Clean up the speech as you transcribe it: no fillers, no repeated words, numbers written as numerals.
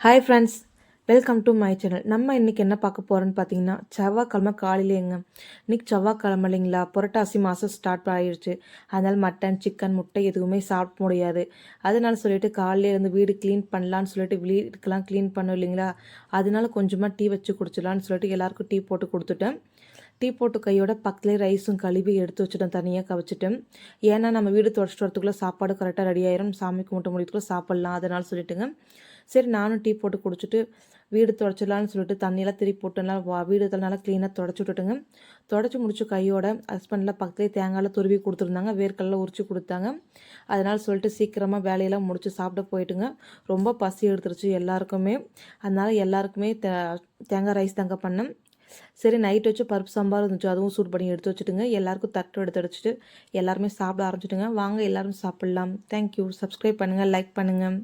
Hi friends, welcome to my channel. நம்ம இன்றைக்கி என்ன பார்க்க போகிறோன்னு பார்த்தீங்கன்னா, செவ்வாய்க்கிழமை காலையிலேங்க. இன்றைக்கி செவ்வாய்க்கிழமை இல்லைங்களா, புரட்டாசி மாதம் ஸ்டார்ட் ஆகிடுச்சு. அதனால் மட்டன், சிக்கன், முட்டை எதுவுமே சாப்பிட முடியாது. அதனால சொல்லிட்டு காலையிலே இருந்து வீடு க்ளீன் பண்ணலான்னு சொல்லிட்டு வீடுக்கெல்லாம் க்ளீன் பண்ணோம் இல்லைங்களா, அதனால கொஞ்சமாக டீ வச்சு குடிச்சிடலான்னு சொல்லிட்டு எல்லாேருக்கும் டீ போட்டு கொடுத்துட்டேன். டீ போட்டு கையோட பக்கத்துலேயே ரைஸும் கழுவி எடுத்து வச்சுட்டேன், தனியாக கவச்சிட்டேன். ஏன்னா நம்ம வீடு தொடச்சிட்டு வரத்துக்குள்ளே சாப்பாடு கரெக்டாக ரெடி ஆயிரும், சாமி கும்பிட்டு முடியத்துக்குள்ளே சாப்பிட்லாம். அதனால் சொல்லிட்டுங்க, சரி நானும் டீ போட்டு குடிச்சிட்டு வீடு தொடச்சிடலான்னு சொல்லிட்டு தண்ணியெல்லாம் திருப்பி போட்டுலாம் வீடு நல்லா க்ளீனாக தொடச்சி விட்டுட்டுங்க. தொடச்சி முடிச்சு கையோட ஹஸ்பண்ட்லாம் பக்கத்துலேயே தேங்காயில் துருவி கொடுத்துருந்தாங்க, வேர்க்கடலாம் உரிச்சு கொடுத்தாங்க. அதனால் சொல்லிட்டு சீக்கிரமாக வேலையெல்லாம் முடிச்சு சாப்பிட போயிட்டுங்க. ரொம்ப பசி எடுத்துருச்சு எல்லாருக்குமே. அதனால் எல்லாருக்குமே தேங்காய் ரைஸ் தாங்க பண்ணேன். சரி நைட் வச்சு பருப்பு சாம்பார் இருந்துச்சு, அதுவும் சூடு பண்ணி எடுத்து வச்சுட்டுங்க. எல்லாருக்கும் தட்டு எடுத்து வச்சுட்டு எல்லாருமே சாப்பிட ஆரம்பிச்சுட்டுங்க. வாங்க எல்லோரும் சாப்பிட்லாம். தேங்க்யூ. சப்ஸ்கிரைப் பண்ணுங்கள், லைக் பண்ணுங்கள்.